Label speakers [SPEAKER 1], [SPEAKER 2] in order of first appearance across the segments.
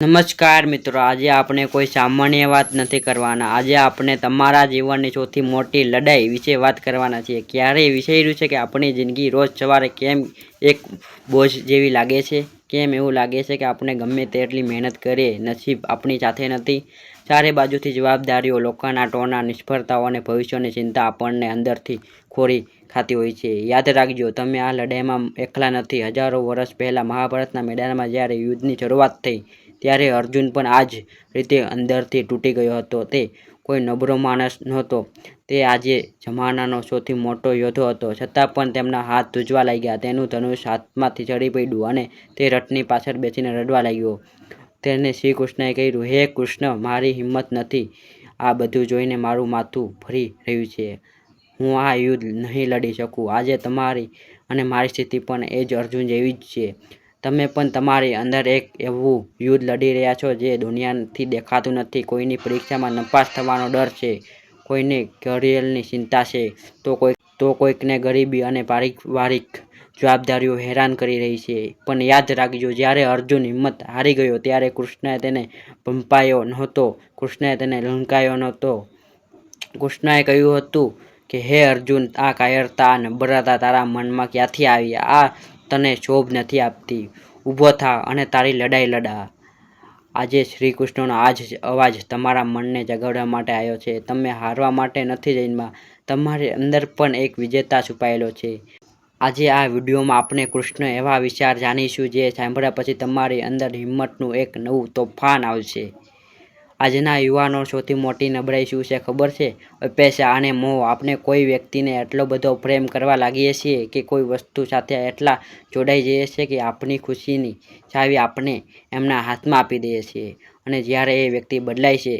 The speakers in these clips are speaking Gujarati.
[SPEAKER 1] નમસ્કાર મિત્રો, આજે આપણે કોઈ સામાન્ય વાત નથી કરવાના. આજે આપણે તમારા જીવનની સૌથી મોટી લડાઈ વિશે વાત કરવાના છીએ. ક્યારેય વિચાર્યું છે કે આપણી જિંદગી રોજ સવારે કેમ એક બોझ જેવી લાગે છે? કેમ એવું લાગે છે કે આપણે ગમે તેટલી મહેનત કરીએ, નસીબ આપણી સાથે નથી? ચારે બાજુથી જવાબદારીઓ, લોકોના ટોણા, નિષ્ફળતાઓ અને ભવિષ્યની ચિંતા આપણને અંદરથી ખોરી ખાતી હોય છે. યાદ રાખજો, તમે આ લડાઈમાં એકલા નથી. હજારો વર્ષ પહેલાં મહાભારતના મેદાનમાં જ્યારે યુદ્ધની શરૂઆત થઈ, ત્યારે અર્જુન પણ આ જ રીતે અંદરથી તૂટી ગયો હતો. તે કોઈ નબળો માણસ નહોતો. તે આજે જમાનાનો સૌથી મોટો યોદ્ધો હતો. છતાં પણ તેમના હાથ ધ્રુજવા લાગ્યા. તેનું ધનુષ હાથમાંથી ચડી પડ્યું અને તે રથની પાછળ બેસીને રડવા લાગ્યો. તેને શ્રી કૃષ્ણએ કહ્યું, હે કૃષ્ણ, મારી હિંમત નથી. આ બધું જોઈને મારું માથું ફરી રહ્યું છે. હું આ યુદ્ધ નહીં લડી શકું. આજે તમારી અને મારી સ્થિતિ પણ એ જ અર્જુન જેવી જ છે. તમે પણ તમારી અંદર એક એવું યુદ્ધ લડી રહ્યા છો જે દુનિયાથી દેખાતું નથી. કોઈની પરીક્ષામાં નપાસ થવાનો ડર છે, કોઈને કરિયરની ચિંતા છે, તો કોઈકને ગરીબી અને પારિવારિક જવાબદારીઓ હેરાન કરી રહી છે. પણ યાદ રાખજો, જ્યારે અર્જુન હિંમત હારી ગયો ત્યારે કૃષ્ણએ તેને ભંપાયો નહોતો. કૃષ્ણએ તેને લલકાર્યો નહોતો. કૃષ્ણએ કહ્યું હતું કે હે અર્જુન, આ કાયરતા, આ નમ્રતા તારા મનમાં ક્યાંથી આવી? આ તને શોભ નથી આપતી. ઊભો થા અને તારી લડાઈ લડા. આજે શ્રી કૃષ્ણનો આ જ અવાજ તમારા મનને જગાડવા માટે આવ્યો છે. તમે હારવા માટે નથી જન્મ્યા. તમારી અંદર પણ એક વિજેતા છુપાયેલો છે. આજે આ વિડીયોમાં આપણે કૃષ્ણ એવા વિચાર જાણીશું જે સાંભળ્યા પછી તમારી અંદર હિંમતનું એક નવું તોફાન આવશે. આજના યુવાનોની સૌથી મોટી નબળાઈ શું છે ખબર છે? અપેક્ષા અને મોહ. આપણે કોઈ વ્યક્તિને એટલો બધો પ્રેમ કરવા લાગીએ છીએ કે કોઈ વસ્તુ સાથે એટલા જોડાઈ જઈએ છીએ કે આપણી ખુશીની ચાવી આપણે એમના હાથમાં આપી દઈએ છીએ. અને જ્યારે એ વ્યક્તિ બદલાય છે,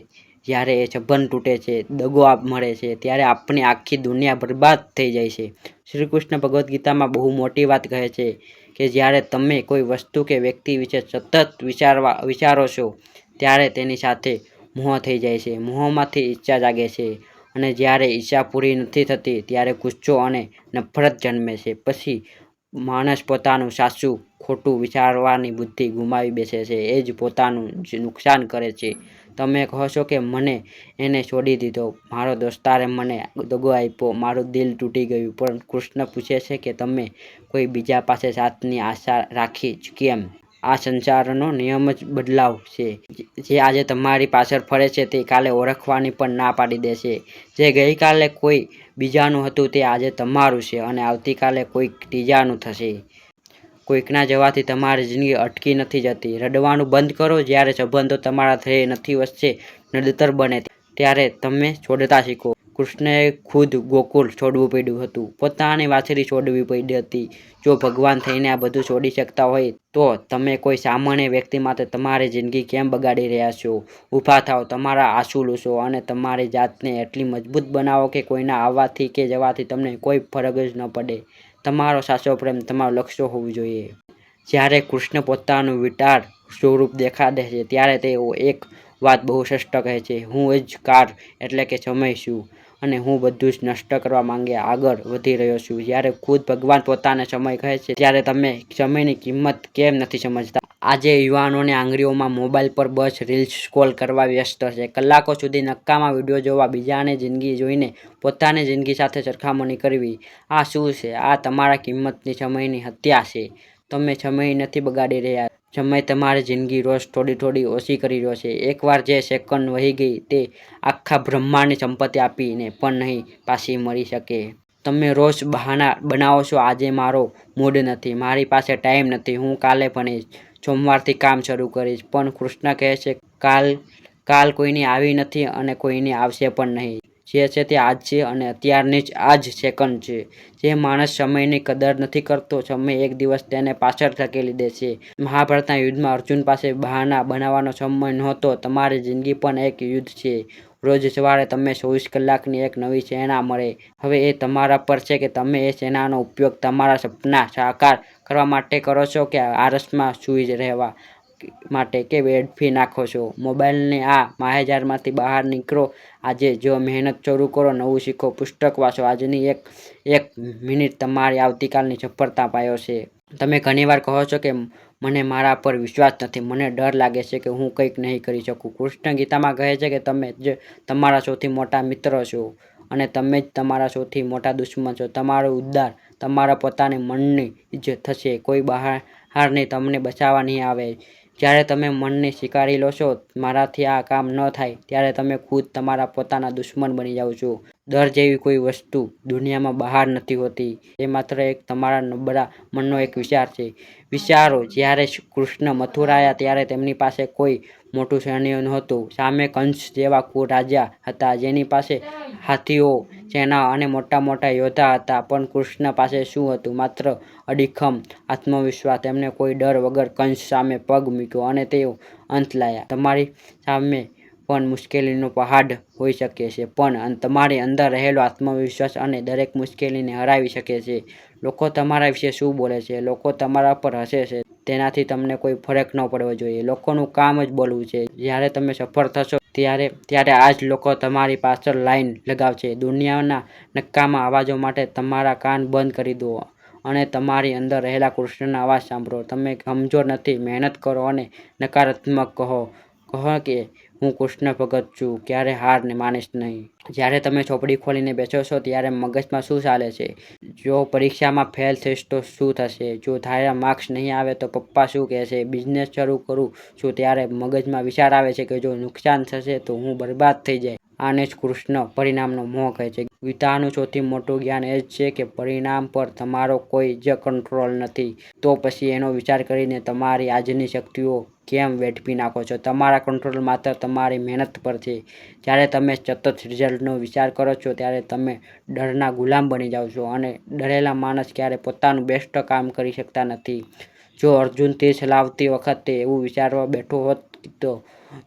[SPEAKER 1] જ્યારે એ સંબંધ તૂટે છે, દગો મળે છે, ત્યારે આપણી આખી દુનિયા બરબાદ થઈ જાય છે. શ્રી કૃષ્ણ ભગવદ્ ગીતામાં બહુ મોટી વાત કહે છે કે જ્યારે તમે કોઈ વસ્તુ કે વ્યક્તિ વિશે સતત વિચારો છો, ત્યારે તેની સાથે મોહ થઈ જાય છે. મોહમાંથી ઈચ્છા જાગે છે. અને જ્યારે ઈચ્છા પૂરી નથી થતી, ત્યારે ગુસ્સો અને નફરત જન્મે છે. પછી માણસ પોતાનું સાચું ખોટું વિચારવાની બુદ્ધિ ગુમાવી બેસે છે. એ જ પોતાનું જ નુકસાન કરે છે. તમે કહો છો કે મને એને છોડી દીધો, મારો દોસ્તારે મને દગો આપ્યો, મારું દિલ તૂટી ગયું. પણ કૃષ્ણ પૂછે છે કે તમે કોઈ બીજા પાસે સાથની આશા રાખી જ કેમ? આ સંસારનો નિયમ જ બદલાવ છે. જે આજે તમારી પાછળ ફરે છે તે કાલે ઓળખવાની પણ ના પાડી દે છે. જે ગઈકાલે કોઈ બીજાનું હતું તે આજે તમારું છે અને આવતીકાલે કોઈક ત્રીજાનું થશે. કોઈકના જવાથી તમારી જિંદગી અટકી નથી જતી. રડવાનું બંધ કરો. જ્યારે સંબંધો તમારા ધ્યેય નથી વચ્ચે નડતર બને ત્યારે તમે છોડતા શીખો. કૃષ્ણએ ખુદ ગોકુળ છોડવું પડ્યું હતું. પોતાની વાછડી છોડવી પડી હતી. જો ભગવાન થઈને આ બધું છોડી શકતા હોય તો તમે કોઈ સામાન્ય વ્યક્તિ માટે તમારી જિંદગી કેમ બગાડી રહ્યા છો? ઊભા થાઓ, તમારા આંસુ લૂછો અને તમારી જાતને એટલી મજબૂત બનાવો કે કોઈના આવવાથી કે જવાથી તમને કોઈ ફરક જ ન પડે. તમારો સાચો પ્રેમ તમારું લક્ષ્ય હોવું જોઈએ. જ્યારે કૃષ્ણ પોતાનું વિરાટ સ્વરૂપ દેખાડે છે ત્યારે તેઓ એક વાત બહુ સ્પષ્ટ કહે છે, હું જ કાળ એટલે કે સમય છું અને હું બધું જ નષ્ટ કરવા માંગે આગળ વધી રહ્યો છું. જ્યારે ખુદ ભગવાન પોતાને સમય કહે છે ત્યારે તમે સમયની કિંમત કેમ નથી સમજતા? આજે યુવાનોની આંગળીઓમાં મોબાઈલ પર બસ રીલ્સ સ્ક્રોલ કરવા વ્યસ્ત છે. કલાકો સુધી નકામા વિડીયો જોવા, બીજાની જિંદગી જોઈને પોતાની જિંદગી સાથે સરખામણી કરવી. આ શું છે? આ તમારા કિંમતી સમયની હત્યા છે. તમે સમય નથી બગાડી રહ્યા. સમય તમારી જિંદગી રોજ થોડી થોડી ઓછી કરી રહ્યો છે. એકવાર જે સેકન્ડ વહી ગઈ તે આખા બ્રહ્માંડની સંપત્તિ આપીને પણ નહીં પાછી મળી શકે. તમે રોજ બહાના બનાવો છો, આજે મારો મૂડ નથી, મારી પાસે ટાઈમ નથી, હું કાલે ભણીશ, સોમવારથી કામ શરૂ કરીશ. પણ કૃષ્ણ કહે છે કાલ કોઈની આવી નથી અને કોઈની આવશે પણ નહીં. જે છે તે આજ છે અને અત્યારની જ આ જ સેકન્ડ છે. જે માણસ સમયની કદર નથી કરતો, સમય એક દિવસ તેને પાછળ ધકેલી દે છે. મહાભારતના યુદ્ધમાં અર્જુન પાસે બહાના બનાવવાનો સમય નહોતો. તમારી જિંદગી પણ એક યુદ્ધ છે. રોજ સવારે તમને 24 કલાકની એક નવી સેના મળે. હવે એ તમારા પર છે કે તમે એ સેનાનો ઉપયોગ તમારા સપના સાકાર કરવા માટે કરો છો કે આળસમાં સૂઈ રહેવા માટે કે વેડફી નાખો છો. મોબાઈલની આ માયાજાળમાંથી બહાર નીકળો. આજે જો મહેનત શરૂ કરો, નવું શીખો, પુસ્તક વાંચો. આજની એક મિનિટ તમારી આવતીકાલની સફળતા પાયો છે. તમે ઘણીવાર કહો છો કે મને મારા પર વિશ્વાસ નથી, મને ડર લાગે છે કે હું કંઈક નહીં કરી શકું. કૃષ્ણ ગીતામાં કહે છે કે તમે જ તમારા સૌથી મોટા મિત્ર છો અને તમે જ તમારા સૌથી મોટા દુશ્મન છો. તમારું ઉદ્ધાર તમારા પોતાની મનની જ થશે, કોઈ બહારની તમને બચાવવા નહીં આવે. જ્યારે તમે મનને સ્વીકારી લો છો મારાથી આ કામ ન થાય, ત્યારે તમે ખુદ તમારા પોતાના દુશ્મન બની જાઓ છો. ડર જેવી કોઈ વસ્તુ દુનિયામાં બહાર નથી હોતી, એ માત્ર એક તમારા નબળા મનનો એક વિચાર છે. વિચારો, જ્યારે કૃષ્ણ મથુરા આવ્યા ત્યારે તેમની પાસે કોઈ મોટું સૈન્ય નહોતું. સામે કંસ જેવા રાજા હતા જેની પાસે હાથીઓ, સેના અને મોટા મોટા યોદ્ધા હતા, પણ કૃષ્ણ પાસે શું હતું? માત્ર અડીખમ આત્મવિશ્વાસ. તેમણે કોઈ ડર વગર કંસ સામે પગ મૂક્યો અને તેઓ અંત લાવ્યા. તમારી સામે પણ મુશ્કેલીનો પહાડ હોઈ શકે છે, પણ તમારી અંદર રહેલો આત્મવિશ્વાસ અને દરેક મુશ્કેલીને હરાવી શકે છે. લોકો તમારા વિશે શું બોલે છે, લોકો તમારા પર હસે છે, તેનાથી તમને કોઈ ફરક ન પડવો જોઈએ. લોકોનું કામ જ બોલવું છે. જ્યારે તમે સફળ થશો ત્યારે આ જ લોકો તમારી પાછળ લાઈન લગાવશે. દુનિયાના નકામા અવાજો માટે તમારા કાન બંધ કરી દો અને તમારી અંદર રહેલા કૃષ્ણના અવાજ સાંભળો. તમે કમજોર નથી, મહેનત કરો અને નકારાત્મક કહો કે હું કૃષ્ણ ભગત છું, ક્યારે હાર માનીશ નહીં. જ્યારે તમે ચોપડી ખોલીને બેસો છો ત્યારે મગજમાં શું ચાલે છે? જો પરીક્ષામાં ફેલ થઈશ તો શું થશે? જો ધાર્યા માર્ક્સ નહીં આવે તો પપ્પા શું કહેશે? બિઝનેસ શરૂ કરું છું ત્યારે મગજમાં વિચાર આવે છે કે જો નુકસાન થશે તો હું બરબાદ થઈ જાય. આને જ કૃષ્ણ પરિણામનો મોહ કહે છે. ગીતાનું સૌથી મોટું જ્ઞાન એ જ છે કે પરિણામ પર તમારો કોઈ જ કંટ્રોલ નથી. તો પછી એનો વિચાર કરીને તમારી આજની શક્તિઓ કેમ વેડફી નાખો છો? તમારા કંટ્રોલ માત્ર તમારી મહેનત પર છે. જ્યારે તમે સતત રિઝલ્ટનો વિચાર કરો છો ત્યારે તમે ડરના ગુલામ બની જાઓ છો અને ડરેલા માણસ ક્યારેય પોતાનું બેસ્ટ કામ કરી શકતા નથી. જો અર્જુન તીર ચલાવતી વખતે એવું વિચારવા બેઠો હોત તો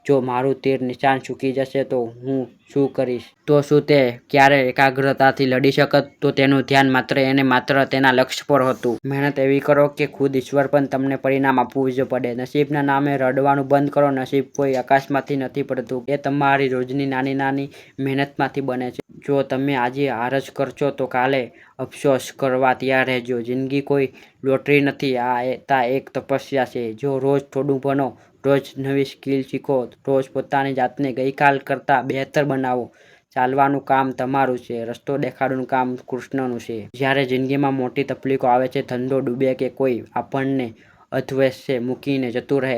[SPEAKER 1] જો મારું તીર નિશાન ચૂકી જશે તો હું શું કરીશ? તો શું તે ક્યારેય એકાગ્રતાથી લડી શકત? તો તેનું ધ્યાન માત્ર એને માત્ર તેના લક્ષ્ય પર હતું. મહેનત એવી કરો કે ખુદ ઈશ્વર પણ તમને પરિણામ આપવું જ પડે. નસીબના નામે રડવાનું બંધ કરો. નસીબ કોઈ આકાશમાંથી નથી પડતું, એ તમારી રોજની નાની નાની મહેનતમાંથી બને છે. જો તમે આજે હાર જ કરશો તો કાલે અફસોસ કરવા તૈયાર રહેજો. જિંદગી કોઈ લોટરી નથી, આ એક તપસ્યા છે. જો રોજ થોડું ભણો, રોજ નવી સ્કિલ શીખો, રોજ પોતાની જાતને ગઈકાલ કરતાં બહેતર બનાવો. ચાલવાનું કામ તમારું છે, રસ્તો દેખાડવાનું કામ કૃષ્ણનું છે. જ્યારે જિંદગીમાં મોટી તકલીફો આવે છે, ધંધો ડૂબે કે કોઈ આપણને અધવચ્ચે મૂકીને જતું રહે,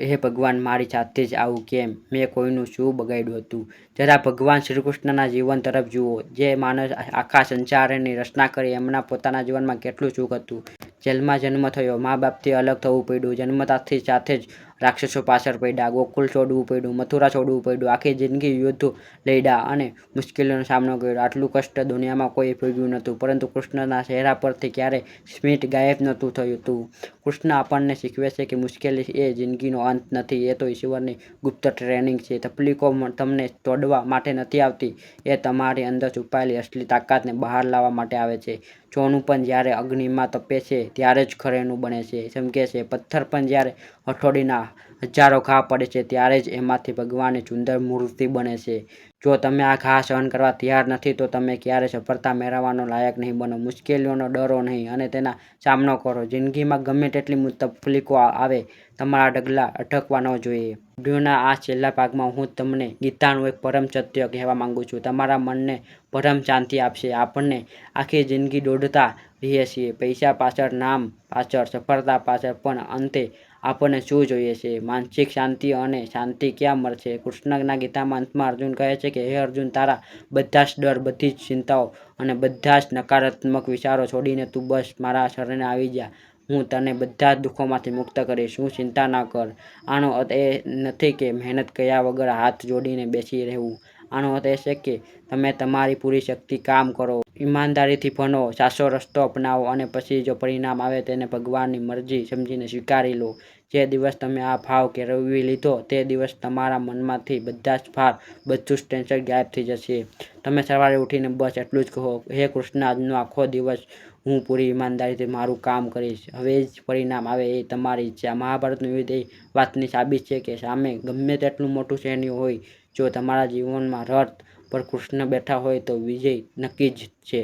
[SPEAKER 1] હે ભગવાન મારી સાથે જ આવું કેમ? મેં કોઈનું શું બગાડ્યું હતું? જરા ભગવાન શ્રીકૃષ્ણના જીવન તરફ જુઓ. જે માણસ આખા સંસારની રચના કરી એમના પોતાના જીવનમાં કેટલું સુખ હતું. જેલમાં જન્મ થયો, મા બાપથી અલગ થવું પડ્યું, જન્મતાથી સાથે જ રાક્ષસો પાછળ પડ્યા, ગોકુળ છોડવું પડ્યું, મથુરા છોડવું પડ્યું, આખી જિંદગી યુદ્ધો લડ્યા અને મુશ્કેલીઓનો સામનો કર્યો. આટલું કષ્ટ દુનિયામાં કોઈ ભોગવ્યું નહોતું, પરંતુ કૃષ્ણના ચહેરા પરથી ક્યારેય સ્મિત ગાયબ નહોતું થતું. કૃષ્ણ આપણને શીખવે છે કે મુશ્કેલી એ જિંદગીનો અંત નથી, એ તો ઈશ્વરની ગુપ્ત ટ્રેનિંગ છે. તકલીફો તમને તોડવા માટે નથી આવતી, એ તમારી અંદર છુપાયેલી અસલી તાકાતને બહાર લાવવા માટે આવે છે. સોનું પણ જ્યારે અગ્નિમાં તપે છે ત્યારે જ ખરેનું બને છે, ચમકે છે. પથ્થર પણ જ્યારે હથોડીના હજારો ઘા પડે છે ત્યારે જ એમાંથી ભગવાનની સુંદર મૂર્તિ બને છે. જો તમે આ ઘા સહન કરવા તૈયાર નથી તો તમે ક્યારેય સફળતા મેળવવાનો લાયક નહીં બનો. મુશ્કેલીઓનો ડરો નહીં અને તેના સામનો કરો. જિંદગીમાં ગમે તેટલી તકલીફો આવે, તમારા ડગલા અટકવા ન જોઈએ. વિડીયોના આ છેલ્લા ભાગમાં હું તમને ગીતાનું એક પરમ સત્ય કહેવા માંગુ છું. તમારા મનને પરમ શાંતિ આપશે. આપણે આખી જિંદગી દોડતા રહીએ છીએ, પૈસા પાછળ, નામ પાછળ, સફળતા પાછળ, પણ અંતે આપણને શું જોઈએ છે? માનસિક શાંતિ. અને શાંતિ ક્યાં મળશે? કૃષ્ણના ગીતામાં અંતમાં અર્જુન કહે છે કે હે અર્જુન, તારા બધા જ ડર, બધી જ ચિંતાઓ અને બધા જ નકારાત્મક વિચારો છોડીને તું બસ મારા શરણે આવી જા. હું તને બધા જ દુઃખોમાંથી મુક્ત કરીશ. હું ચિંતા ન કર. આનો અર્થ એ નથી કે મહેનત કર્યા વગર હાથ જોડીને બેસી રહેવું. આનો અર્થ એ છે કે તમે તમારી પૂરી શક્તિ કામ કરો, ઈમાનદારીથી ભણો, સાચો રસ્તો અપનાવો અને પછી જો પરિણામ આવે તેને ભગવાનની મરજી સમજીને સ્વીકારી લો. જે દિવસ તમે આ ભાવ કેળવી લીધો તે દિવસ તમારા મનમાંથી બધા જ ભાર, બધું જ ટેન્શન ગાયબ થઈ જશે. તમે સવારે ઉઠીને બસ એટલું જ કહો, હે કૃષ્ણ, આજનો આખો દિવસ હું પૂરી ઈમાનદારીથી મારું કામ કરીશ. હવે જ પરિણામ આવે એ તમારી ઈચ્છા. મહાભારતનું યુદ્ધ એ વાતની સાબિત છે કે સામે ગમે તેટલું મોટું સૈન્ય હોય, જો તમારા જીવનમાં રથ પર કૃષ્ણ બેઠા હોય તો વિજય નક્કી જ છે.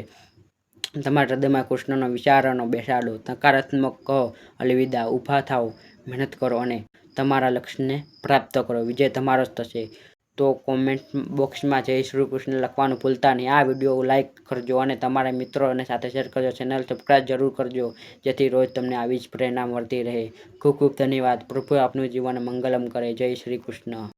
[SPEAKER 1] તમારા હૃદયમાં કૃષ્ણનો વિચારોનો બેસાડો, નકારાત્મક કહો અલવિદા, ઊભા થાઓ, મહેનત કરો અને તમારા લક્ષ્યને પ્રાપ્ત કરો. વિજય તમારો જ થશે. તો કોમેન્ટ બોક્સમાં જય શ્રી કૃષ્ણ લખવાનું ભૂલતા નહીં. આ વિડીયો લાઇક કરજો અને તમારા મિત્રો અને સાથે શેર કરજો. ચેનલ સબસ્ક્રાઈબ જરૂર કરજો, જેથી રોજ તમને આવી જ પ્રેરણા મળતી રહે. ખૂબ ખૂબ ધન્યવાદ. પ્રભુ આપનું જીવન મંગલમ કરે. જય શ્રી કૃષ્ણ.